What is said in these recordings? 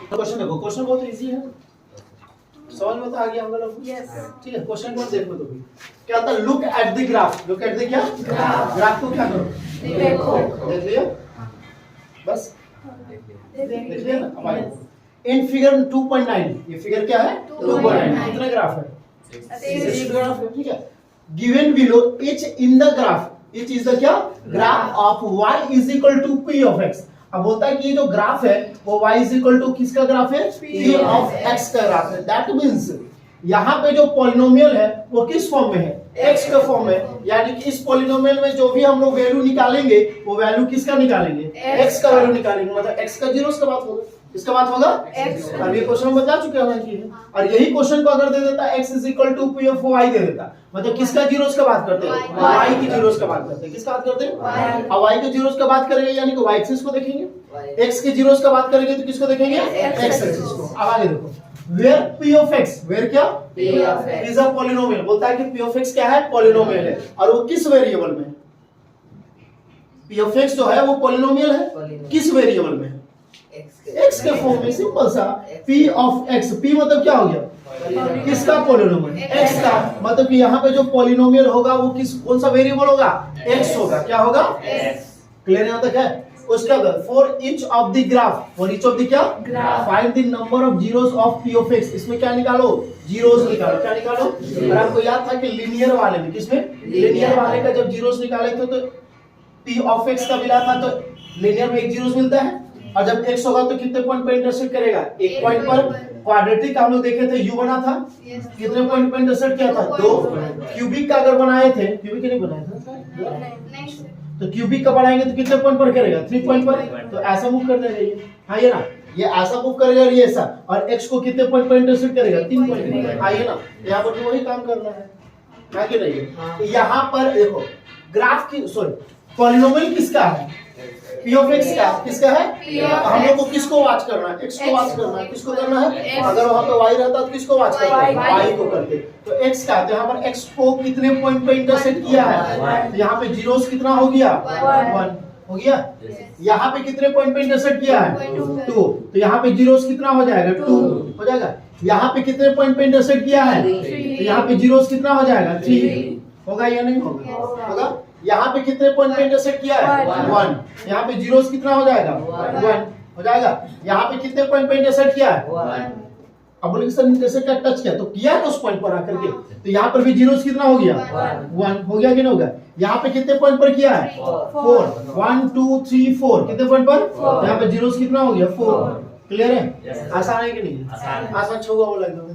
Question देखो, question बहुत easy है, समझ में तो आ गया होगा लोग। ठीक है, क्वेश्चन को देखो तो भी क्या होता है, look at the graph. Look at the क्या, ग्राफ को क्या करो, देखो। देख लिया बस, देख लिया ना। अब इन फिगर 2.9, ये फिगर क्या है 2.9, कितने ग्राफ है, 6 ग्राफ है। ठीक है, given below each in the graph, each is the क्या, graph of y is equal to p of x। अब बोलता है कि ये जो ग्राफ है वो y is equal to किसका ग्राफ है, p of x का ग्राफ है। दैट मींस यहाँ पे जो पॉलिनोमियल है वो किस फॉर्म में है, x का फॉर्म में, यानी कि इस पॉलिनोमियल में जो भी हम लोग वैल्यू निकालेंगे वो वैल्यू किसका निकालेंगे, x का वैल्यू निकालेंगे। मतलब x का जीरोस का बात होगा, किसका बात होगा, x। अब ये क्वेश्चन बता चुके हैं कि, और यही क्वेश्चन को अगर दे देता x is equal to p of y दे देता, मतलब किसका जीरोस का बात करते हैं, y की जीरोस का बात करते हैं। किसका बात करते हैं, अब y के जीरोस का बात करेंगे यानी कि y एक्सिस को देखेंगे, x के जीरोस का बात करेंगे तो किसको देखेंगे, x एक्सिस को। अब आगे देखो, where p of x, where क्या, p of x is a polynomial। बोलता है कि p of x क्या है, पॉलिनोमियल है, और वो किस वेरिएबल में, p of x जो है वो पॉलिनोमियल है, किस वेरिएबल में, x के फॉर्म में। सिंपल सा, p of x, p मतलब क्या हो गया, किसका पॉलिनोमियल, x का। मतलब कि यहाँ पे जो पॉलिनोमियल होगा वो किस, कौन सा वेरिएबल होगा, x होगा। क्या होगा, x। क्लियर यहाँ तक है। उसका for each of the graph, for each of the क्या, find the number of zeros of p of x। इसमें क्या निकालो, जीरोस निकालो। क्या निकालो, और आपको याद था कि लीनियर वाले में, किसमें, लीनियर वाले का जब जीरोस निकाले थे तो p of x का मिला था, तो लीनियर में एक जीरोस मिलता है, और जब x होगा तो कितने पॉइंट पर इंटरसेक्ट करेगा, एक पॉइंट पर। क्वाड्रेटिक हम लोग देखे थे u बना था, कितने पॉइंट पर इंटरसेक्ट किया था, 2। क्यूबिक का अगर बनाए थे, क्यूबिक नहीं बनाया था, तो क्यूबिक का बनाएंगे तो कितने पॉइंट पर करेगा, 3 पॉइंट पर। तो ऐसा मूव कर देगा ये, हाँ ये ना, ये ऐसा मूव करेगा और ये ऐसा, और x को कितने पॉइंट पर इंटरसेक्ट करेगा, 3 पॉइंट पर। आइए ना, यहाँ पर तो वही काम करना है कि नहीं। यहाँ पर देखो ग्राफ की, सॉरी पॉलिनोमियल किसका है, p of x का, किसका है, हम लोग को किसको वाच करना है, x को वाच करना है। किसको करना है, अगर वहां पे y रहता तो किसको वाच करते, y को करते। तो x का, तो यहाँ पर x को कितने पॉइंट पे इंटरसेक्ट किया है, तो यहाँ पे जीरोस कितना हो गया, 1 हो गया। यहाँ पे कितने पॉइंट पे इंटरसेक्ट किया है, 2, तो यहाँ पे जीरोस कितना हो जाएगा, 2 हो जाएगा। यहाँ पे कितने पॉइंट पे इंटरसेक्ट किया है, तो यहाँ पे जीरोस कितना हो जाएगा, 3 होगा या नहीं होगा, होगा। यहाँ पे कितने पॉइंट पे इंटरसेक्ट किया है, 1, यहाँ पे जीरोस कितना हो जाएगा, 1 हो जाएगा। यहाँ पे कितने पॉइंट पे इंटरसेक्ट किया है, 1। अब बोलेंगे सर इंटरसेक्ट का टच किया तो किया है उस पॉइंट पर आकर के, तो यहाँ पर भी जीरोस कितना हो गया, 1 हो गया कि नहीं होगा। यहाँ पे कितने पॉइंट पर किया है, 4, 1 2 3 4, कितने पॉइंट पर, यहाँ पे जीरोस कितना हो गया, 4। क्लियर है, आसान है कि नहीं, आसान छोगा बोला एकदम,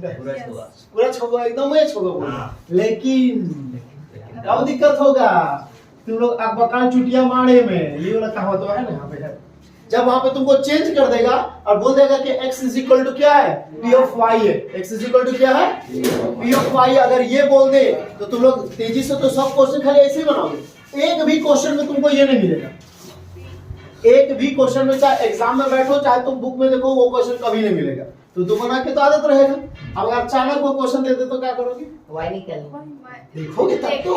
पूरा छोगा एकदम, मैं छोगा बोला। लेकिन अब दिक्कत होगा, तुम लोग अकबकान चुटिया मारे में, ये वाला कहावत तो है ना यहाँ पे है। जब वहां पे तुमको चेंज कर देगा और बोल देगा कि x इज इक्वल टू क्या है, p of y है, x इज इक्वल टू क्या है, p of y। अगर ये बोल दे तो तुम लोग तेजी से तो सब क्वेश्चन खाली ऐसे ही बनाओगे। एक भी क्वेश्चन में तुमको ये नहीं मिलेगा, एक भी क्वेश्चन में, चाहे एग्जाम में बैठो चाहे तुम बुक में देखो, वो क्वेश्चन कभी नहीं मिलेगा। तो तुम बना के तो आदत रहेगा। अब अगर अचानक वो क्वेश्चन दे दे तो क्या करोगे, y निकालना, देखोगे तब तो।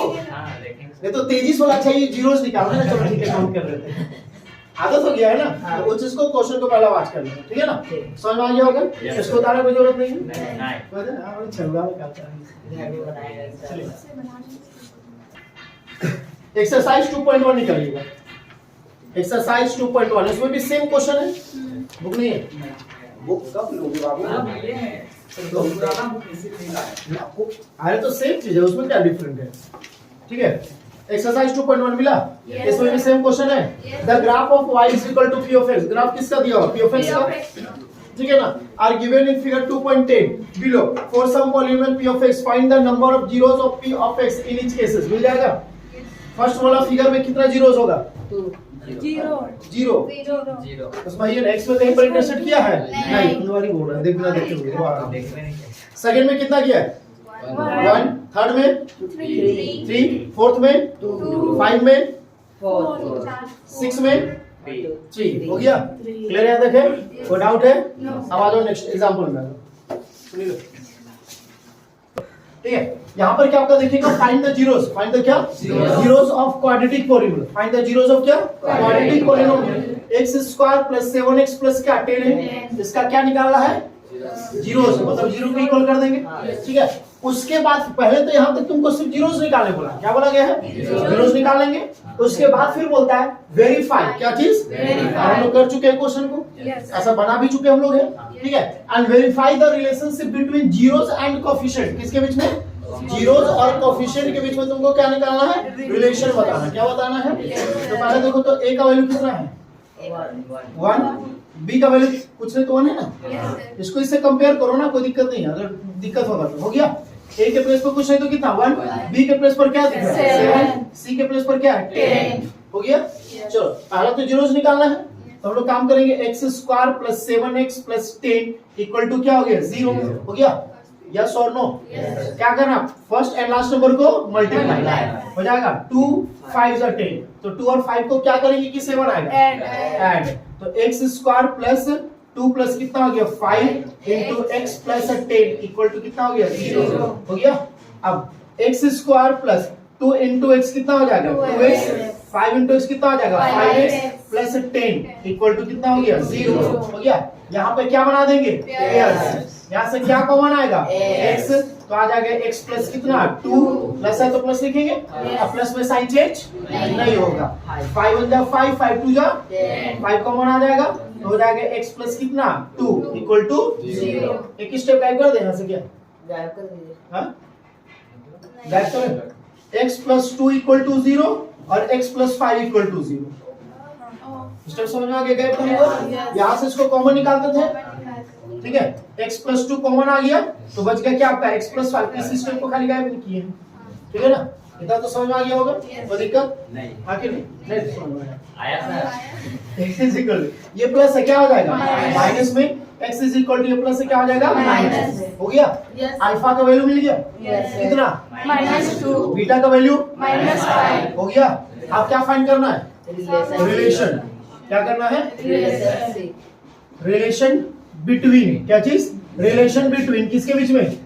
ये तो तेजी से होना चाहिए, जीरोस निकालना है। चलो ठीक है, काउंट कर लेते हैं, आदत हो गया है ना। तो उस चीज को, क्वेश्चन को पहला वाच कर लेना, ठीक है ना, समझ में आ गया होगा। इसको बताने की जरूरत नहीं है, चलवा निकालता है। एक्सरसाइज 2.1 निकालिएगा, एक्सरसाइज 2.1। इसमें भी सेम क्वेश्चन है, बुक नहीं है, बुक कब लोगे बाबू, अरे तो सेम चीज है, उसमें क्या डिफरेंट है, ठीक है। एक्सरसाइज 2.1 मिला, इसमें भी सेम क्वेश्चन है। The graph of y is equal to p of x। Graph किसका दिया हुआ, p of x का, ठीक है ना। Are given in figure 2.10 below for some polynomial p of x find the number of zeros of p of x in each cases. मिल जाएगा। First वाला फिगर में कितना जीरोस होगा, 0 उसमें ये x में कहीं पर इंटरसेक्ट किया है, नहीं, तुम्हारी बोल रहा है, देखना देखते हुए। सेकंड में कितना किया है, 1, थर्ड में 3, फोर्थ में 2, 5 में 4, 6 में 3 हो गया। क्लियर है, देखे, कोई डाउट है। अब आ जाओ नेक्स्ट एग्जांपल में, सुनिए, ठीक है। यहाँ पर क्या आपका देखिएगा, find the zeros, find the क्या, zeros of quadratic polynomial, find the zeros of क्या, quadratic polynomial. X square plus 7x plus क्या 10 है, इसका क्या निकालना है, जीरोस, मतलब जीरो को इक्वल कर देंगे, ठीक है। उसके बाद पहले तो यहाँ तक तुमको सिर्फ जीरोस निकालने बोला, क्या बोला गया है, जीरोस निकालेंगे। उसके बाद फिर बोलता है वेरीफाई, क्या चीज, हम लोग कर चुके हैं क्वेश्चन को, ऐसा बना भी चुके हम लोग हैं, ठीक है। And verify the relationship between zeros and coefficient, किसके बीच में, जीरोस और कोएफिशिएंट के बीच में तुमको क्या निकालना है, रिलेशन बताना, क्या बताना है। तो पहले देखो तो a का वैल्यू कितना है, 1, b का वैल्यू कुछ नहीं तो 1 है ना, इसको इससे कंपेयर करो ना, कोई दिक्कत नहीं है, अगर दिक्कत होगा तो हो गया। a के प्लेस पर कुछ नहीं तो कितना 1, b के प्लेस पर क्या दिख रहा है 7, c के प्लेस पर क्या है 10, हो गया। चलो पहला तो जीरोस निकालना है, तो हम लोग काम करेंगे x square plus 7x plus 10 equal to क्या हो गया 0, हो गया, यस और नो, क्या करना, फर्स्ट एंड लास्ट नंबर को मल्टीप्लाई हो जाएगा, 2 5 10, तो 2 और 5 को क्या करेंगे कि 7 आएगा, ऐड, तो x स्क्वायर प्लस 2 प्लस कितना हो गया 5 into x plus 10 equal to कितना हो गया 0, हो गया। अब x square plus 2 into x कितना हो जाएगा 2x, 5 इंटू x कितना हो जाएगा 5x प्लस 10 इक्वल टू कितना हो गया 0, हो गया। यहाँ पे क्या बना देंगे पेयर्स, यहाँ से क्या कॉमन आएगा x, तो आ जाएगा x प्लस कितना 2, प्लस है तो प्लस लिखेंगे, अब प्लस में साइन चेंज नहीं होगा, 5 1 जा 5, 5 2 जा 5 कॉमन आ जाएगा, तो हो जाएगा x प्लस कितना 2 इक्वल टू 0। एक स्टेप गायब कर दे यहाँ से, क्या गायब कर दीजिए, हाँ गायब करें, x प्लस 2 इक्वल टू 0 और x plus 5 equal to 0, step समझ में आ गया, गायब करने को, यहाँ से इसको कॉमन निकालते थे, ठीक है, x प्लस 2 कॉमन आ गया तो बच गया क्या आपका x प्लस 5, इस स्टेप को खाली गायब नहीं किए, ठीक है ना, इतना तो समझ में आ गया होगा, कोई दिक्कत नहीं, आखिर नहीं समझ में आया सर, x इज इक्वल, ये प्लस है क्या हो जाएगा माइनस में, x इज इक्वल टू ये प्लस से क्या हो जाएगा माइनस, हो गया, अल्फा का वैल्यू मिल गया कितना -2, बीटा का वैल्यू -5, हो गया। अब क्या फाइंड करना है, रिलेशन, क्या करना है, रिलेशन बिटवीन, क्या चीज, रिलेशन बिटवीन किसके बीच में,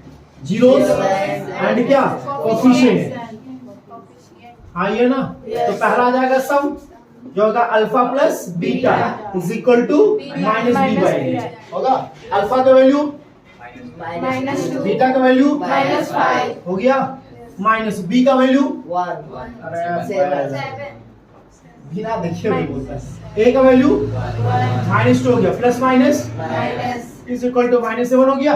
जीरोस एंड क्या कोएफिशिएंट, हाँ ये ना, तो पहला आ जाएगा सम जो होगा alpha plus beta is equal to minus B by a, होगा अल्फा का वैल्यू -2, बीटा का वैल्यू -5, हो गया, माइनस बी का वैल्यू 1, बिना देखे भी बोलता है, ए का वैल्यू -2 हो गया, plus minus is equal to -7 हो गया,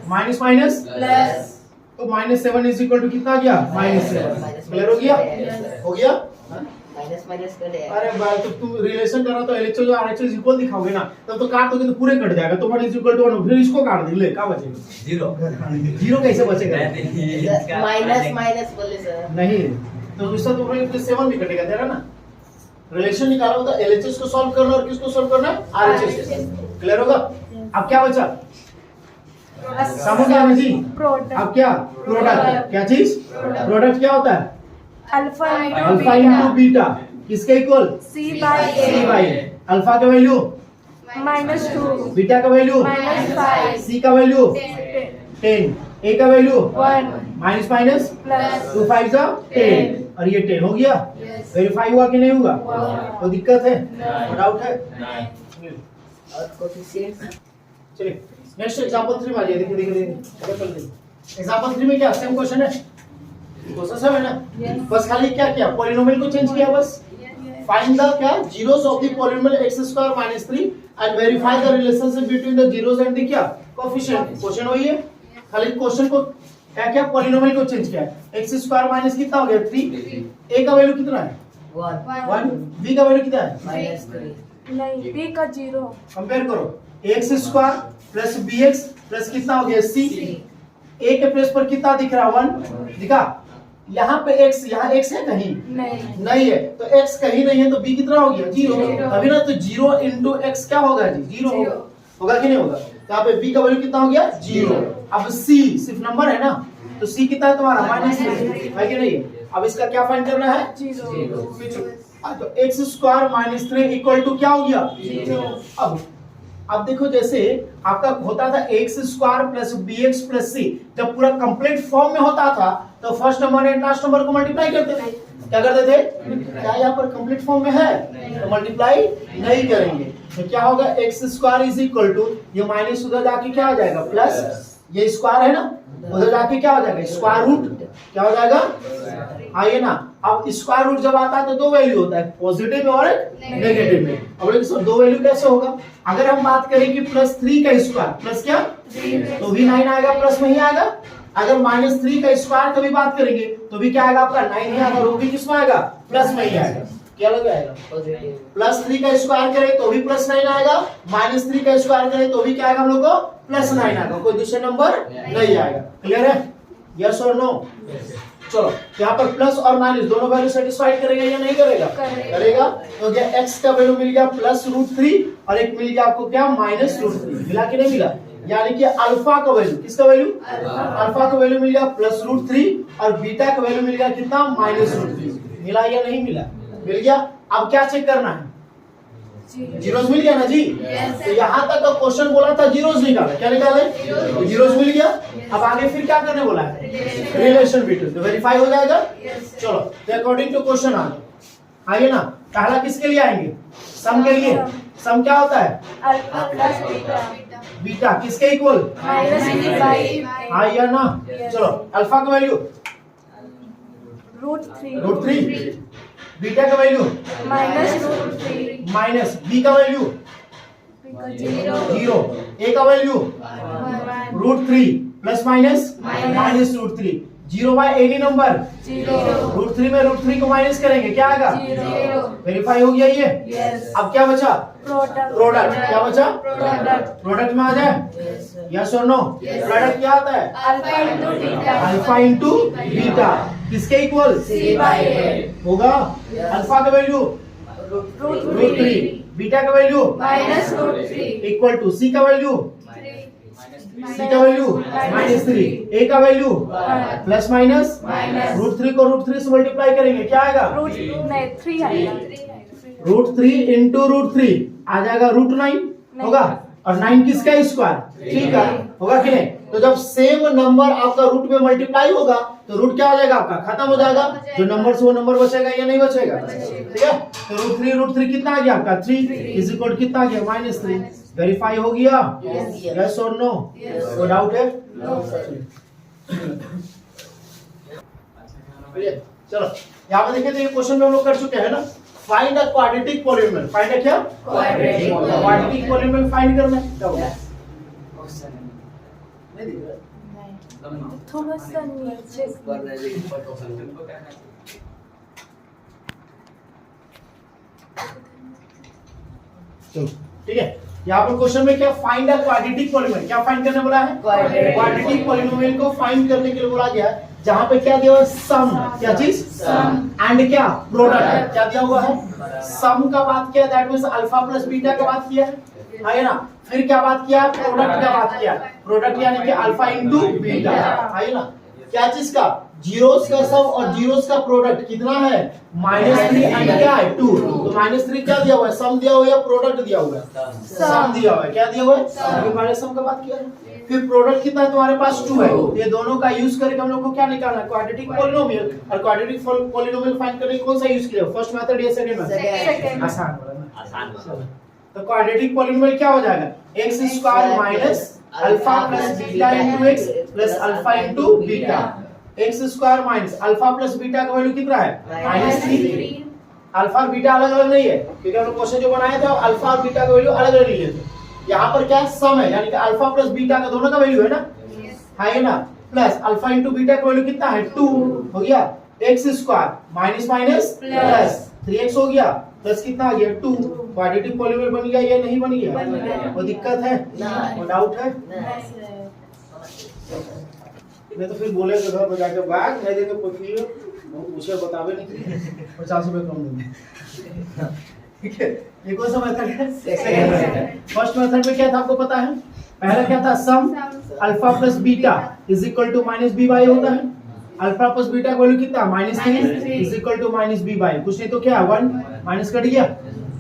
माइनस माइनस प्लस, तो -7 इज इक्वल टू कितना आ गया -7, क्लियर हो गया, हो गया, माइनस कर दे, अरे भाई तो तुम रिलेशन कर रहा तो एलएचएस और आरएचएस इक्वल दिखाओगे ना, तब तो काट दोगे तो पूरे कट जाएगा, तो 1 इज इक्वल टू 1, फिर इसको काट दे, ले क्या बचेगा 0 कैसे बचेगा, माइनस माइनस बोले सर नहीं, तो दूसरा तो फिर 7 भी कटेगा तेरा ना, रिलेशन निकालो तो एलएचएस को सॉल्व करना और किसको सॉल्व करना है आरएचएस, क्लियर होगा। अब क्या बचा, समझ गया जी, अब क्या प्रोडक्ट, क्या चीज प्रोडक्ट क्या होता है, अल्फा इंटू बीटा किसके इक्वल, सी बाई अल्फा का वैल्यू -2, बीटा का वैल्यू -5, सी का वैल्यू 10, ए का वैल्यू 1, माइनस माइनस प्लस, 2 5 जा 10 और ये 10 हो गया, वेरीफाई हुआ कि नहीं हुआ, कोई दिक्कत है, डाउट है, और कोएफिशिएंट। चलिए नेक्स्ट एग्जांपल 3 में आ जाइए, देखिए एग्जांपल 3 में क्या सेम क्वेश्चन है, क्वेश्चन सब है ना, बस खाली क्या किया, पॉलिनोमियल को चेंज किया बस, फाइंड द क्या zeros of the polynomial x square -3 and verify the relationship between the zeros and the क्या कोएफिशिएंट, क्वेश्चन वही है, खाली क्वेश्चन को क्या क्या पॉलिनोमियल को चेंज किया है, x स्क्वायर माइनस कितना हो गया 3, a का वैल्यू कितना है 1, b का वैल्यू कितना है -3, नहीं b का 0, कंपेयर करो, x square plus bx plus कितना हो गया c, a के प्लेस पर कितना दिख रहा 1 दिखा, यहाँ पे x, यहाँ x है कहीं नहीं है, तो x कहीं नहीं है तो b कितना हो गया 0, अभी ना, तो 0 इंटू x क्या होगा जी 0 होगा कि नहीं होगा, तो यहाँ पे b का वैल्यू कितना हो गया 0, अब c सिर्फ नंबर है ना, तो c कितना है तुम्हारा -3 है कि नहीं, अब इसका क्या फाइंड करना है 0, तो x स्क्वायर -3 इक्वल टू क्या हो गया 0। अब देखो जैसे आपका होता था x square plus bx plus c, जब पूरा कंप्लीट फॉर्म में होता था तो first number and last number को मल्टीप्लाई करते थे, क्या करते थे? क्या यहाँ पर कंप्लीट फॉर्म में है तो मल्टीप्लाई नहीं करेंगे। तो क्या होगा x square is equal to, ये माइनस उधर जाके क्या हो जाएगा प्लस, ये स्क्वायर है ना उधर जाके क्या हो जाएगा स्क्वायर रूट, क्या हो जाएगा आइए ना। अब स्क्वायर रूट जब आता है तो दो वैल्यू होता है, पॉजिटिव में और नेगेटिव में। अब देखो दो वैल्यू कैसे होगा, अगर हम बात करें कि +3 का स्क्वायर प्लस क्या तो भी 9 आएगा, प्लस में ही आएगा। अगर -3 का स्क्वायर कभी बात करेंगे तो भी क्या आएगा आपका 9 ही आएगा, और वो भी किसमें आएगा प्लस में ही आएगा। क्या लग आएगा +3 का स्क्वायर करें तो भी +9 आएगा, -3 का स्क्वायर करें तो भी क्या आएगा हम लोग को +9 आएगा, कोई दूसरे नंबर नहीं आएगा। क्लियर है? यस और नो? चलो यहाँ पर प्लस और माइनस दोनों वैल्यू सेटिस्फाइड करेगा या नहीं करेगा? करेगा। तो क्या x का वैल्यू मिल गया +√3 और एक मिल गया आपको क्या -√3, मिला कि नहीं मिला? यानी कि अल्फा का वैल्यू, किसका वैल्यू अल्फा का वैल्यू मिल गया +√3 और बीटा का वैल्यू मिल गया कितना -√3, मिला या नहीं मिला? मिल गया। अब क्या चेक करना है? जीरोस मिल गया ना जी। तो यहाँ तक का क्वेश्चन बोला था जीरोस निकाला, क्या निकाले जीरोस मिल गया। अब आगे फिर क्या करने बोला है? रिलेशन बिटवीन, तो वेरीफाई हो जाएगा। चलो तो अकॉर्डिंग टू क्वेश्चन आइए ना, पहला किसके लिए आएंगे? सम के लिए। सम क्या होता है? अल्फा प्लस बीटा, बीटा किसके इक्वल? हाँ या ना? चलो अल्फा का वैल्यू √3, बीटा का वैल्यू -√3, माइनस, बी का वैल्यू 0, ए का value √3 plus minus -√3, 0 by any number √3 में √3 को माइनस करेंगे क्या आएगा? वेरीफाई हो गया ये। अब क्या बचा? प्रोडक्ट। क्या बचा? प्रोडक्ट में आ जाए यस और नो? प्रोडक्ट क्या आता है? अल्फा इंटू बीटा, किसके इक्वल? होगा। अल्फा का वैल्यू √3, बीटा का वैल्यू -√3, इक्वल टू सी का वैल्यू -3, ए का वैल्यू प्लस माइनस √3 को √3 से मल्टीप्लाई करेंगे क्या आएगा? √3 आएगा, √3 इंटू √3 आ जाएगा √9 होगा, और 9 किसका स्क्वायर? ठीक है होगा कि नहीं? तो जब सेम नंबर आपका रूट में मल्टीप्लाई होगा तो रूट क्या हो जाएगा आपका? खत्म हो जाएगा। जो नंबर से वो नंबर बचेगा या नहीं बचेगा? ठीक है। तो √3 कितना आ गया आपका? 3 इज इक्वल कितना आ गया? -3। वेरीफाई हो गया यस और नो? कोई डाउट है? चलो यहाँ पे देखिए, तो ये क्वेश्चन में हम लोग कर चुके हैं ना। Find a quadratic polynomial. Find a क्या? क्वाड्रेटिक पॉलीनोमियल फाइंड करना है। क्या होगा? नहीं दिख रहा, थोड़ा सा नीचे चलो ठीक है। यहाँ पर क्वेश्चन में क्या फाइंड अ क्वाड्रेटिक पॉलीनोमियल, क्या फाइंड करने बोला है? क्वाड्रेटिक पॉलीनोमियल को फाइंड करने के लिए बोला गया है, जहाँ पे क्या दिया हुआ है? सम। क्या चीज? सम। एंड क्या? प्रोडक्ट। क्या दिया हुआ है? सम का बात किया, that means alpha plus beta का बात किया है ना। फिर क्या बात किया? प्रोडक्ट का बात किया। प्रोडक्ट यानी कि अल्फा इंटू बीटा है ना। क्या चीज का? जीरोस का सम और जीरोस का प्रोडक्ट कितना है? -3 एंड क्या है 2। तो -3 क्या दिया हुआ है? सम दिया हुआ है या प्रोडक्ट दिया हुआ है? सम दिया हुआ है। क्या दिया हुआ है? हमारे सम का बात किया है। फिर प्रोडक्ट कितना है तुम्हारे पास? 2 है। ये दोनों का यूज करके हम लोग को क्या निकालना है? Quadratic polynomial. और क्वाड्रेटिक पॉलीनोमियल फाइंड करने कौन सा यूज किया? फर्स्ट मेथड या सेकंड मेथड? आसान वाला ना। आसान। तो क्वाड्रेटिक पॉलीनोमियल क्या हो जाएगा? x square minus alpha plus beta into x plus alpha into beta. x square minus alpha plus beta का वैल्यू कितना है? -3। अल्फा और बीटा अलग अलग नहीं है, क्योंकि हम लोग क्वेश्चन जो बनाए थे अल्फा और बीटा का वैल्यू अलग अलग लिए थे। यहाँ पर क्या सम है, यानी कि अल्फा प्लस बीटा का दोनों का वैल्यू है ना, है ना। प्लस अल्फा इनटू बीटा का वैल्यू कितना है? 2 हो गया। x square minus minus plus 3x हो गया, प्लस कितना आ गया? 2। क्वाड्रेटिक पॉलीनोमियल बन गया या नहीं बन गया? कोई दिक्कत है? कोई डाउट है? मैं तो फिर बोले तो घर में जाके बैग नहीं देंगे, पूछे बतावे नहीं, 50 रुपए कम देंगे। ठीक है। ये कौन सा मेथड है? सेकंड। फर्स्ट मेथड में क्या था आपको पता है? पहला क्या था? Sum alpha plus beta is equal to -b/, होता है। अल्फा प्लस बीटा का वैल्यू कितना? -3 इज इक्वल टू -b/, कुछ नहीं तो क्या 1 माइनस कट गया।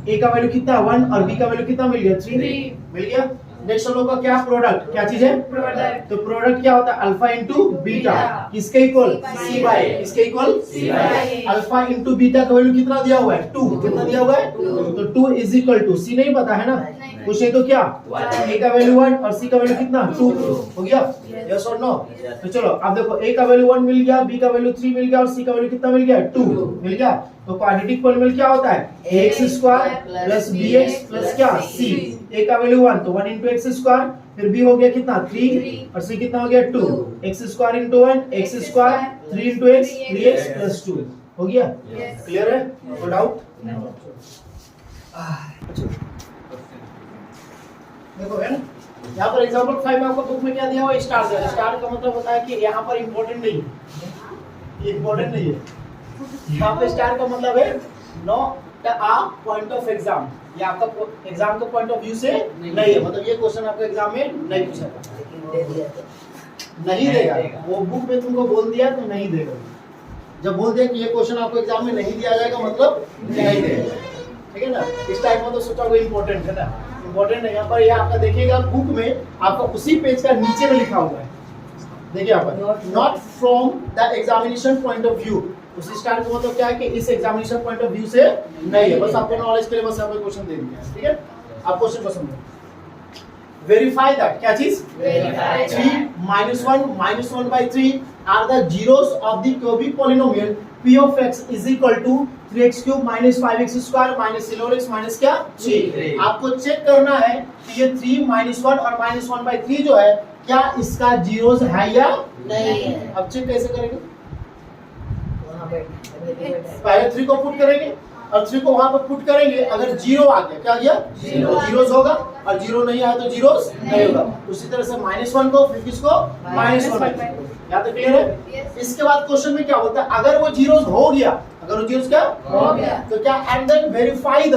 ए का वैल्यू कितना? 1 और बी का वैल्यू कितना मिल गया? 3 मिल गया। नेक्स्ट हम लोग का क्या प्रोडक्ट, क्या चीज है प्रोडक्ट तो प्रोडक्ट क्या होता है अल्फा इंटू बीटा किसके इक्वल सी बाय किसके इक्वल अल्फा इंटू बीटा का वैल्यू कितना दिया हुआ है 2 कितना दिया हुआ है तो 2 इज इक्वल टू सी नहीं पता है ना पूछे तो क्या ए का वैल्यू 1 और सी का वैल्यू कितना 2 हो गया यस और नो तो चलो अब देखो ए का वैल्यू 1 मिल गया बी का वैल्यू 3 मिल गया और सी का वैल्यू कितना मिल गया 2 मिल गया तो क्वाड्रेटिक पॉलिनोमियल क्या होता है ax square plus bx plus क्या c a का वैल्यू 1 तो 1 into x स्क्वायर फिर b हो गया कितना 3 और c कितना हो गया 2 x square into 1 x square 3 into x 3x plus 2 हो गया क्लियर है नो डाउट देखो है ना यहाँ पर एग्जांपल 5 में आपको बुक में क्या दिया हुआ है स्टार दिया स्टार का मतलब होता है कि यहाँ पर इंपॉर्टेंट नहीं है ये इंपॉर्टेंट नहीं है यहाँ पे स्टार का मतलब है not a point of exam ये आपका एग्जाम का पॉइंट ऑफ व्यू से नहीं है मतलब ये क्वेश्चन आपका एग्जाम में नहीं पूछा नहीं देगा वो बुक में तुमको बोल दिया तो नहीं देगा जब बोल दिया कि ये क्वेश्चन आपको एग्जाम में नहीं दिया जाएगा मतलब नहीं देगा ठीक है ना इस टाइप में तो सोचा वो इंपॉर्टेंट है ना इंपॉर्टेंट है यहाँ पर ये आपका देखिएगा बुक में आपका उसी पेज का नीचे में लिखा हुआ है देखिए यहाँ पर not from the examination point of view उसी स्टार का मतलब क्या है कि इस एग्जामिनेशन पॉइंट ऑफ व्यू से नहीं है बस आपको नॉलेज के लिए बस आपको क्वेश्चन दे दिया है ठीक है आप क्वेश्चन को समझो वेरीफाई दैट क्या चीज 3 -1 -1/3 are the zeros of the cubic polynomial p of x is equal to 3x³ - 5x² - 11x - क्या 3 आपको चेक करना है कि ये 3 -1 और -1/3 जो है क्या इसका जीरोस है या नहीं है अब चेक कैसे करेंगे पहले 3 को पुट करेंगे और 3 को वहां पर पुट करेंगे अगर 0 आ गया क्या गया जीरोस होगा और 0 नहीं आया तो जीरोस नहीं होगा उसी तरह से -1 को फिर किसको -1 या तो क्लियर है इसके बाद क्वेश्चन में क्या होता है अगर वो जीरोस हो गया अगर वो जीरोस क्या हो गया तो क्या and then verify the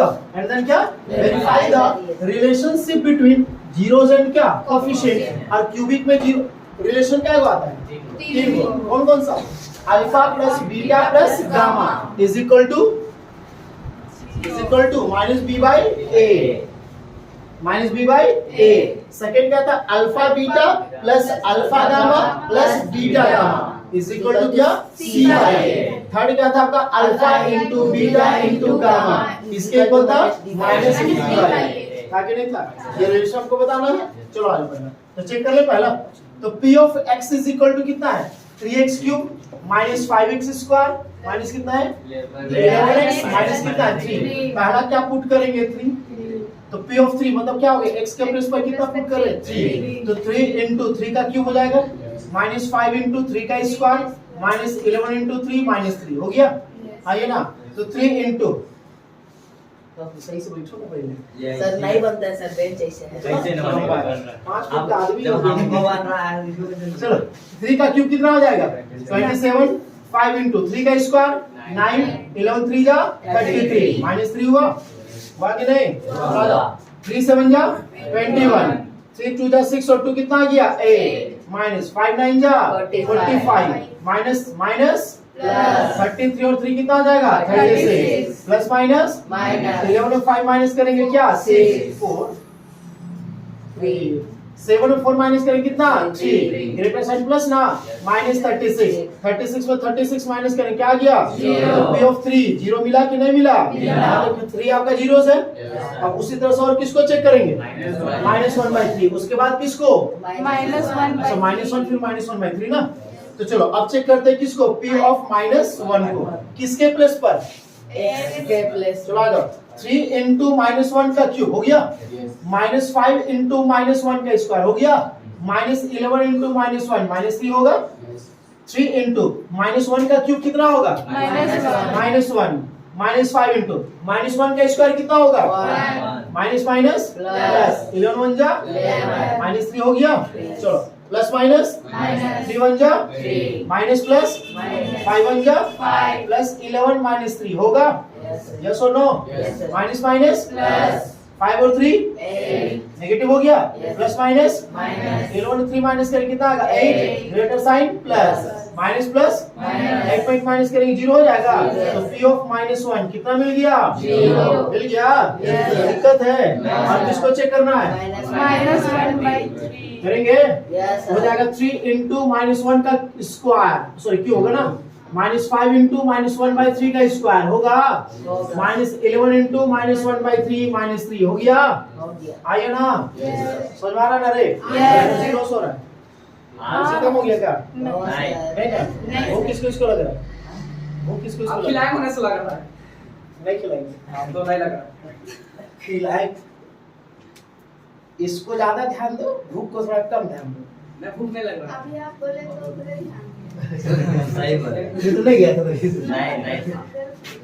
relationship between zeros and क्या कोएफिशिएंट और क्यूबिक में जीरो रिलेशन क्या आता है 3 कौन कौन सा alpha plus beta plus gamma is equal to minus B by A second क्या था alpha beta plus alpha gamma plus beta gamma is equal to क्या सी बाई ए थर्ड क्या था आपका alpha into beta into gamma इसके equal था minus B by ए था कि नहीं था ये रिलेशन आपको बताना है चलो आगे बढ़ना तो चेक कर ले पहला तो p of x is equal to कितना है 3x³ minus 5x square minus कितना है 11x माइनस कितना है 3 पहला क्या पुट करेंगे 3 तो p ऑफ 3 मतलब क्या हो गया x के प्लेस पर कितना पुट कर रहे हैं 3 तो 3 into 3 का क्यूब हो जाएगा माइनस 5 into 3 का स्क्वायर माइनस 11 into 3 माइनस 3 हो गया आइए ना तो 3 into सही से बैठो ना पहले सर नहीं बनता है सर बेंच ऐसे है कैसे न बनेगा 5 फुट का आदमी जब हमको बन रहा है चलो 3 का क्यूब कितना हो जाएगा 27 5 into 3 का स्क्वायर 9 11 3 जा 33 माइनस 3 हुआ कि नहीं 3 7 जा 21 3 2 जा 6 और 2 कितना आ गया 8 माइनस 5 9 जा 45 माइनस माइनस 33 और 3 कितना आ जाएगा 36 प्लस माइनस 11 और 5 माइनस करेंगे क्या 6 4 3 7 और 4 माइनस करेंगे कितना 3 ग्रेटर साइन प्लस ना माइनस 36 में 36 माइनस करेंगे क्या आ गया p ऑफ 3 0 मिला कि नहीं मिला मतलब 3 आपका जीरो है अब उसी तरह से और किसको चेक करेंगे -1/3 उसके बाद किसको -1 फिर -1/3 ना तो चलो अब चेक करते हैं किसको p ऑफ -1 को किसके प्लेस पर x के प्लेस चलो आ जाओ 3 into -1 का क्यूब हो गया -5 into -1 का स्क्वायर हो गया -11 into -1 -3 होगा 3 into -1 का क्यूब कितना होगा -1 -5 into -1 का स्क्वायर कितना होगा माइनस माइनस प्लस 11 1 जा -3 हो गया चलो प्लस माइनस 3 1 जा माइनस प्लस 5 1 जा प्लस 11 -3 होगा यस और नो माइनस माइनस प्लस 5 और 3 नेगेटिव हो गया प्लस माइनस 11 और 3 माइनस करेंगे कितना आएगा 8 greater sign plus minus plus 8 point minus करेंगे 0 हो जाएगा तो p ऑफ -1 कितना मिल गया 0 मिल गया दिक्कत है और किसको चेक करना है करेंगे Yes, sir. हो जाएगा 3 इंटू -1 का स्क्वायर, सॉरी क्यों होगा ना, -5 इंटू -1/3 का स्क्वायर होगा, होगा। -11 इंटू -1/3 -3 हो गया, हो गया। आइए ना, समझ में आ रहा है ना रे? Yes. जीरो हो रहा है, आंसर कम हो गया क्या? No, नहीं। sir. नहीं ना, नहीं। वो किसको लग रहा है? वो किसको आप लग रहा खिलाए है? होने से लग रहा है। नहीं खिलाएंगे, हम तो नहीं लग रहा। खिलाए, इसको ज्यादा ध्यान दो, भूख को थोड़ा कम ध्यान दो। मैं भूख नहीं लग रहा। अभी आप बोले तो उधर ही ध्यान सही बोले। ये तो नहीं गया था नहीं, नहीं।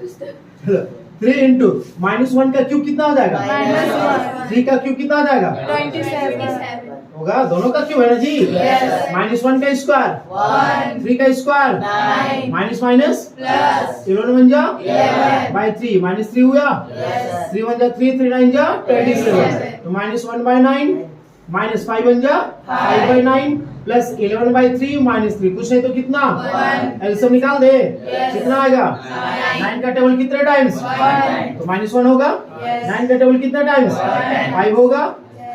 दीजिए। 3 इंटू -1 का क्यूब कितना हो जाएगा? -1। 3 का क्यूब कितना हो जाएगा? 27 होगा, दोनों का क्यूब है ना जी? Yes. -1 का स्क्वायर, 1, 3 का स्क्वायर, 9 माइनस माइनस प्लस 11 बन जा 11 बाई 3, -3 हुआ, Yes. 3 1 जा 3, 3 9 जा 27, तो -1/9, -5 बन जा 5/9 प्लस 11/3 -3, कुछ नहीं तो कितना, 1। एलसीएम निकाल दे, Yes. कितना आएगा? 9 का टेबल कितने टाइम्स? 1। तो -1 होगा, Yes. 9 का टेबल कितने टाइम्स? 1। 5 होगा,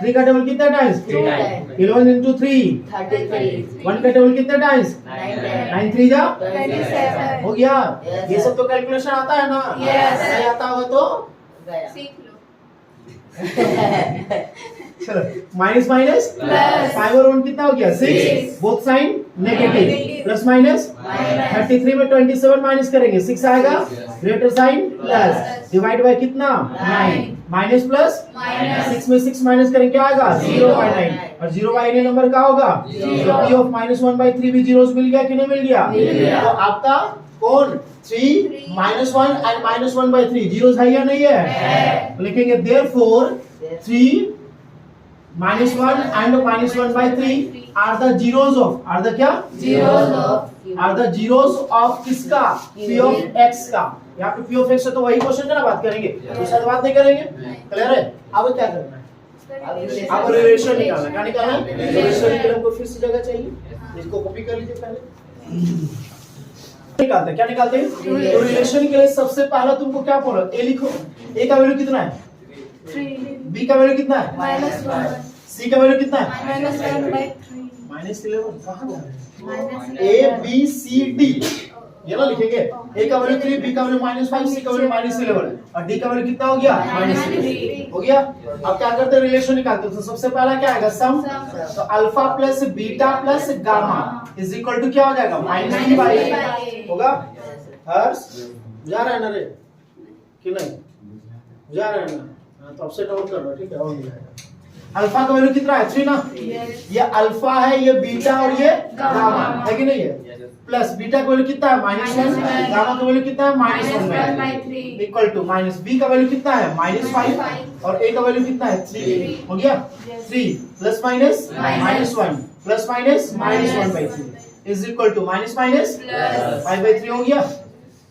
3 का टेबल कितने टाइम्स? 3 times. 11 इंटू 3, 33, 1 का टेबल कितने टाइम्स? 9, 9 3 जा 27 हो गया। Yes. ये सब तो कैलकुलेशन आता है ना? Yes. नहीं आता होगा तो गया। सीख लो। चलो, माइनस माइनस Plus. 5 और 1 कितना हो गया? 6, Six. Both sign negative, Negative. Plus minus Minus. 33 में 27 माइनस करेंगे, 6 आएगा, greater sign plus, Plus. Divide by कितना? 9, माइनस प्लस Minus. 6 में 6 माइनस करेंगे, क्या आएगा? 0/9, और 0/9 नंबर का होगा Zero. p ऑफ -1/3 भी जीरोस मिल गया कि नहीं मिल गया? मिल गया। तो आपका कौन 3 -1 एंड -1/3 जीरोस है या नहीं है? है। तो लिखेंगे therefore 3 -1 and -1/3 are the zeros of किसका? p of x का। यहाँ पे p of x है तो वही क्वेश्चन का ना बात करेंगे, दूसरा तो बात नहीं करेंगे, क्लियर है? अब क्या करना है? अब रिलेशन निकालना है, क्या निकालना है? रिलेशन के लिए हमको फिर से जगह चाहिए, इसको कॉपी कर लीजिए पहले। निकालते हैं, क्या निकालते हैं? तो रिलेशन के लिए सबसे पहला तुमको क्या बोला? a लिखो, a का वैल्यू कितना है? 3 b का वैल्यू कितना है? -1 c का वैल्यू कितना है? -1/3 -11 कहाँ जा रहे हैं? -11 A B C D ये ना लिखेंगे, a का वैल्यू 3, b का वैल्यू -5, c का वैल्यू -11 और d का वैल्यू कितना हो गया? -3 हो गया। अब क्या करते हैं? रिलेशन निकालते हैं। तो सबसे पहला क्या आएगा? सम। तो alpha plus beta plus gamma is equal to क्या हो जाएगा? -3/8 होगा। हर्ष जा रहा है ना रे कि नहीं? जा रहा है ना? हाँ, तो अपसेट आउट कर लो, ठीक है, हो जाएगा। अल्फा का वैल्यू कितना है? 3 ना? ये अल्फा है, ये बीटा और ये गामा है कि नहीं है? प्लस बीटा का वैल्यू कितना है? -1, गामा का वैल्यू कितना है? -1/3 इक्वल टू माइनस बी का वैल्यू कितना है? -5 और a का वैल्यू कितना है? 3 हो गया। 3 plus minus -1 plus minus -1/3 is equal to minus 5/3 हो गया,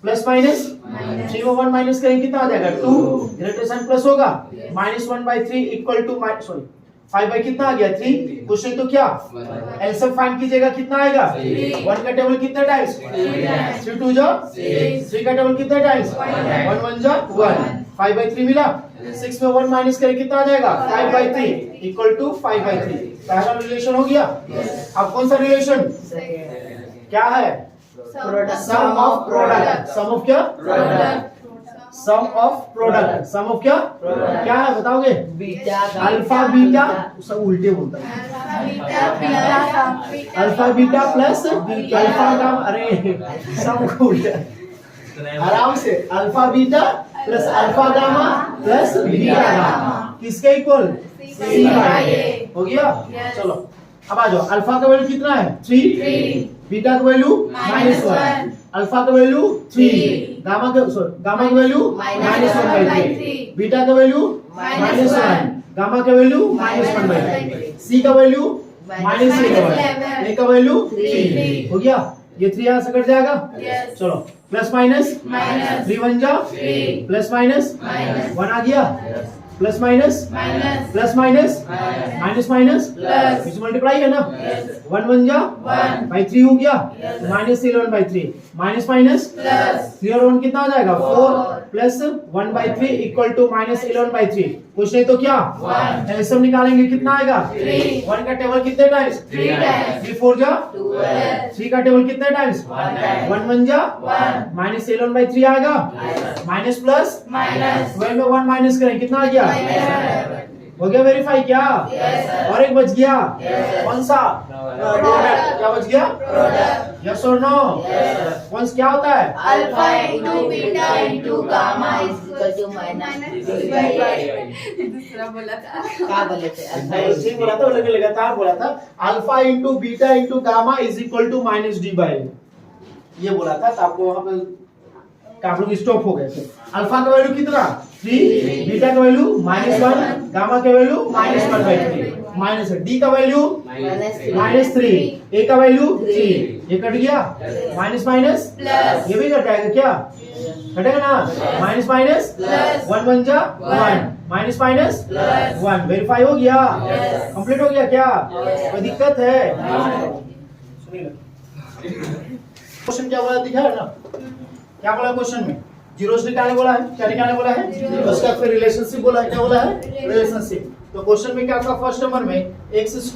प्लस माइनस 3 में 1 माइनस करेंगे कितना आ जाएगा? 2, ग्रेटर साइन प्लस होगा, -1/3 इक्वल टू सॉरी 5 बाई कितना आ गया? 3। क्वेश्चन तो क्या? एलसीएम फाइंड कीजिएगा, कितना आएगा? 1 का टेबल कितने टाइम्स? 3 2 जा 3 का टेबल कितने टाइम्स? 1 1 जा 1, 5/3 मिला, 6 में 1 माइनस करें कितना आ जाएगा? 5/3 इक्वल टू 5/3। पहला रिलेशन हो गया। अब कौन सा रिलेशन क्या है? सम ऑफ प्रोडक्ट। सम ऑफ क्या? सम ऑफ प्रोडक्ट। सम ऑफ क्या? क्या है बताओगे? बीटा अल्फा बीटा, सब उल्टे बोलता है। Alpha beta plus alpha gamma, अरे सब उल्टा, आराम से। Alpha beta plus alpha gamma plus beta gamma किसके इक्वल? c/a हो गया। चलो अब आ जाओ। अल्फा का वैल्यू कितना है? 3, बीटा का वैल्यू -1, अल्फा का वैल्यू 3, गामा का वैल्यू -1/3, बीटा का वैल्यू -1, गामा का वैल्यू -1/3, सी का वैल्यू -11, ए का वैल्यू 3 हो गया। ये 3 यहाँ से कट जाएगा। चलो प्लस माइनस 3 1 जा प्लस माइनस 1 आ गया, plus minus plus minus minus minus plus multiply है ना। 1 1 जा 1/3 हो गया, -11/3 माइनस माइनस 3 और 1 कितना आ जाएगा? 4 प्लस 1/3 इक्वल टू -11/3। कुछ नहीं तो क्या, एलसीएम निकालेंगे कितना आएगा, 3 1 का टेबल कितने टाइम्स, 3 times 3 4 जा 12 3 का टेबल कितने टाइम्स, 1 1 जा 1 माइनस 11/3 आएगा, माइनस प्लस minus 12 में 1 माइनस करें कितना आ गया, हो गया वेरीफाई क्या, और एक बच गया, कौन सा, प्रोडक्ट, क्या बच गया, product यस और नो, वंस क्या होता है, alpha into beta into gamma is equal to minus दूसरा बोला था क्या बोले थे ऐसे ही बोला था, लेकिन लगातार बोला था, alpha into beta into gamma is equal to minus D by, ये बोला था, तो आपको वहां पे आप लोग स्टॉप हो गए थे। अल्फा का वैल्यू कितना, 3, बीटा का वैल्यू -1, गामा का वैल्यू -1/3, माइनस डी का वैल्यू -3, ए का वैल्यू 3, ये कट गया, माइनस माइनस प्लस ये भी कट जाएगा क्या, कटेगा ना, माइनस माइनस प्लस 1 1 जा 1, माइनस माइनस प्लस 1, वेरीफाई हो गया, Yes. कंप्लीट हो गया क्या, कोई दिक्कत है, सुनिए क्वेश्चन क्या बोला दिखा है ना, क्या बोला क्वेश्चन में, जीरोस निकालने बोला है, क्या निकालने बोला है, उसका फिर रिलेशनशिप बोला है, क्या बोला है, रिलेशनशिप, तो क्वेश्चन में क्या था, फर्स्ट नंबर में x² -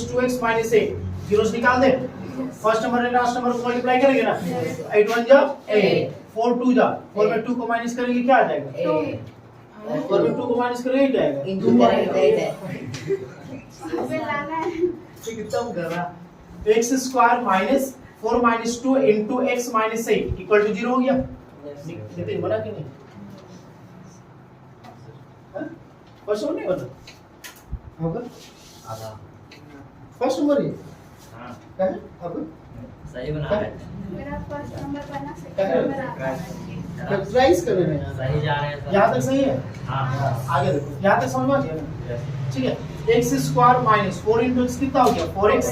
2x - 8 जीरोस निकाल दे, फर्स्ट नंबर ने लास्ट नंबर को मल्टीप्लाई करेंगे ना, 8 1 जा 8, 4 2 जा 4 में 2 को माइनस करेंगे क्या आ जाएगा, 4 में 2 को माइनस करेंगे 8 आएगा, इनटू करेंगे कितना कर रहा, x² - 4 - 2 into x - 8 equal to 0 हो गया, नितिन बना कि नहीं, फर्स्ट नंबर नहीं बना होगा, फर्स्ट नंबर ही क्या है आपको, सही बना रहे हैं, मेरा फर्स्ट नंबर बना सेकंड नंबर कैप्चराइज कर रहे हैं, सही जा रहे हैं सर। यहाँ तक सही है, हाँ आगे देखो यहाँ तक समझ में आ गया ना? ठीक है, x² - 4 into x कितना हो गया, 4x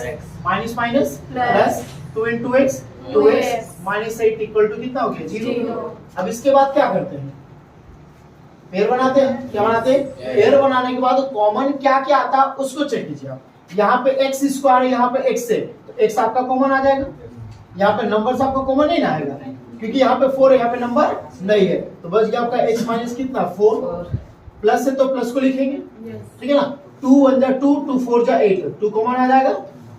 minus minus plus 2 into x 2x minus 8 equal to कितना हो गया, 0। अब इसके बाद क्या करते हैं, पेयर बनाते हैं, क्या बनाते हैं, पेयर बनाने के बाद कॉमन क्या क्या आता है उसको चेक कीजिए आप, यहाँ पे x², यहाँ पे x है, तो x आपका कॉमन आ जाएगा, यहाँ पे नंबर्स आपका कॉमन नहीं ना आएगा, क्योंकि यहाँ पे 4 है, यहाँ पे नंबर नहीं है, तो बस ये आपका x माइनस कितना 4, प्लस है तो प्लस को लिखेंगे, ठीक है ना, 2 1 जा 2, 2 4 जा 8, 2 कॉमन आ जाएगा,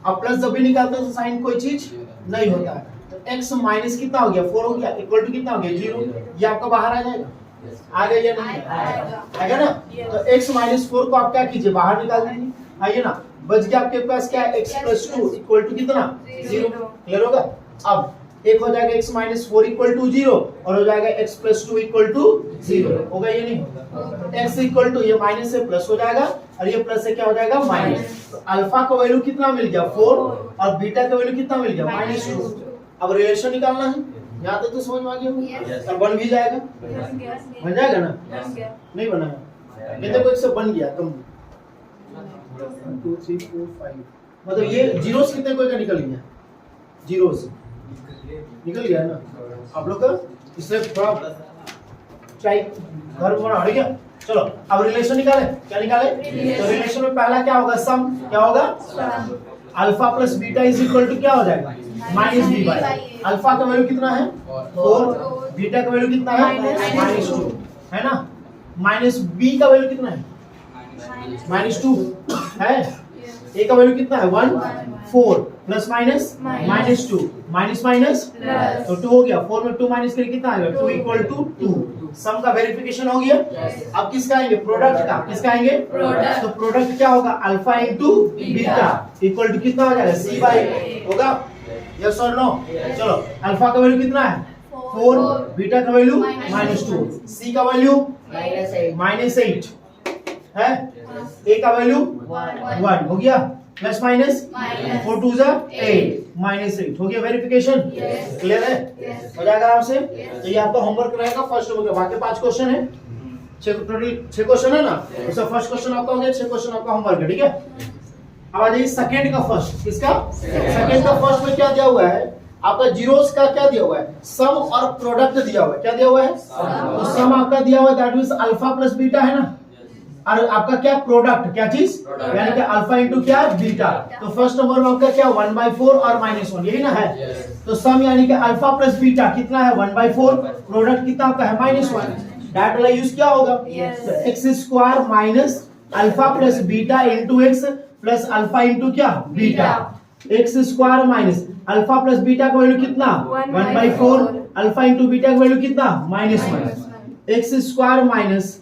अब प्लस जब भी निकालते हैं तो साइन कोई चीज नहीं होता है, तो x माइनस कितना हो गया 4 हो गया, इक्वल टू कितना हो गया 0, ये आपका बाहर आ जाएगा, आ गया या नहीं आएगा ना, तो x - 4 को आप क्या कीजिए बाहर निकाल दीजिए, आइए ना, बच गया आपके पास क्या है, x + 2 इक्वल टू कितना 0, क्लियर होगा, अब एक हो जाएगा x - 4 इक्वल टू 0 और हो जाएगा x + 2 इक्वल टू 0, होगा ये नहीं होगा, x इक्वल टू ये माइनस से प्लस हो जाएगा और ये प्लस से क्या हो जाएगा माइनस, तो अल्फा का वैल्यू कितना मिल गया 4 और बीटा का वैल्यू कितना मिल गया -2, अब रिलेशन निकालना है, यहाँ तक तो समझ में आ गया होगा, और बन भी जाएगा, बन जाएगा ना, नहीं बना है, ये देखो इससे बन गया कम 1 2 3 4 5, मतलब ये जीरोस कितने कोई का निकल गया, जीरोस निकल गया ना, आप लोग का इससे थोड़ा ट्राई घर बना हो गया, चलो अब रिलेशन निकाले, क्या निकाले, तो रिलेशन में पहला क्या होगा, सम, क्या होगा, alpha plus beta is equal to क्या हो जाएगा -b/, अल्फा का वैल्यू कितना है 4, बीटा का वैल्यू कितना है -2, है ना, माइनस b का वैल्यू कितना है -2 है, a का वैल्यू कितना है 1 4 प्लस माइनस -2 माइनस माइनस तो 2 हो गया, 4 में 2 माइनस करके कितना आएगा 2 इक्वल टू 2, सम का वेरिफिकेशन हो गया, अब किसका आएंगे, प्रोडक्ट का, किसका आएंगे प्रोडक्ट, तो प्रोडक्ट क्या होगा, alpha into beta equal to कितना हो जाएगा c/, होगा यस और नो, चलो अल्फा का वैल्यू कितना है 4, बीटा का वैल्यू -2, c का वैल्यू -8 है, a का वैल्यू 1 हो गया, प्लस माइनस 4 2 जा 8 -8 हो गया, वेरिफिकेशन क्लियर है, हो जाएगा आपसे, तो ये आपका होमवर्क रहेगा फर्स्ट नंबर का, बाकी 5 क्वेश्चन है, 6 क्वेश्चन है ना, उसका फर्स्ट क्वेश्चन आपका हो गया, 6 क्वेश्चन आपका होमवर्क है, ठीक है, अब आ जाइए सेकंड का फर्स्ट, किसका सेकंड का फर्स्ट में क्या दिया हुआ है आपका, जीरोस का क्या दिया हुआ है, सम और प्रोडक्ट दिया हुआ है, क्या दिया हुआ है, तो सम आपका दिया हुआ है, that means alpha plus beta है ना, और आपका क्या प्रोडक्ट, क्या चीज, यानी कि अल्फा इंटू क्या बीटा, तो फर्स्ट नंबर में आपका क्या 1/4 और -1 यही ना है, तो सम यानी कि अल्फा प्लस बीटा कितना है 1/4, प्रोडक्ट कितना आपका है -1, डैट वाला यूज क्या होगा? Yes. तो x square minus alpha plus beta into x plus alpha into क्या? Beta. X square minus alpha plus beta का वैल्यू कितना? 1/4। अल्फा इंटू बीटा का वैल्यू कितना? -1। X square minus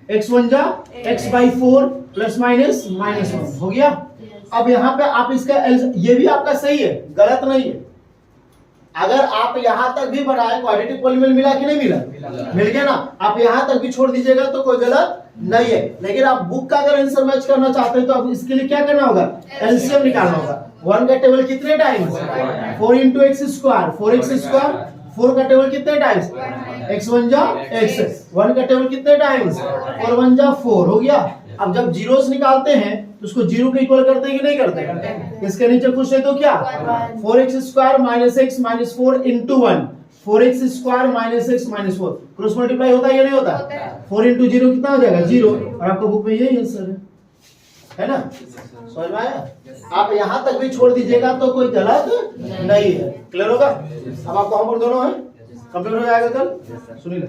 x one जा x/4 प्लस माइनस -1 हो गया। अब यहाँ पे आप इसका ये भी आपका सही है, गलत नहीं है। अगर आप यहाँ तक भी बढ़ाए क्वाड्रेटिक पॉलीनोमियल मिला कि नहीं मिला? मिल गया ना। आप यहाँ तक भी छोड़ दीजिएगा तो कोई गलत नहीं है। लेकिन आप बुक का अगर आंसर मैच करना चाहते हैं तो अब इसके लिए क्या करना होगा? एलसीएम निकालना होगा। 1 का टेबल कितने times? 4 into x square, 4x square. 4 का टेबल कितने टाइम्स? x1 जा x। 1 का टेबल कितने टाइम्स? 4 1 जा 4 हो गया। अब जब जीरोस निकालते हैं तो उसको जीरो के इक्वल करते हैं कि नहीं करते? इसके नीचे कुछ है तो क्या? 4x square minus x minus 4 into 1। 4x square minus x minus 4 cross multiply होता है या नहीं होता? 4 इंटू 0 कितना हो जाएगा? 0। और आपको बुक में यही आंसर है ना? समझ में आया? आप यहाँ तक भी छोड़ दीजिएगा तो कोई गलत नहीं है। क्लियर होगा? अब आपको होमवर्क दोनों है, कंप्लीट हो जाएगा कल। सुनिए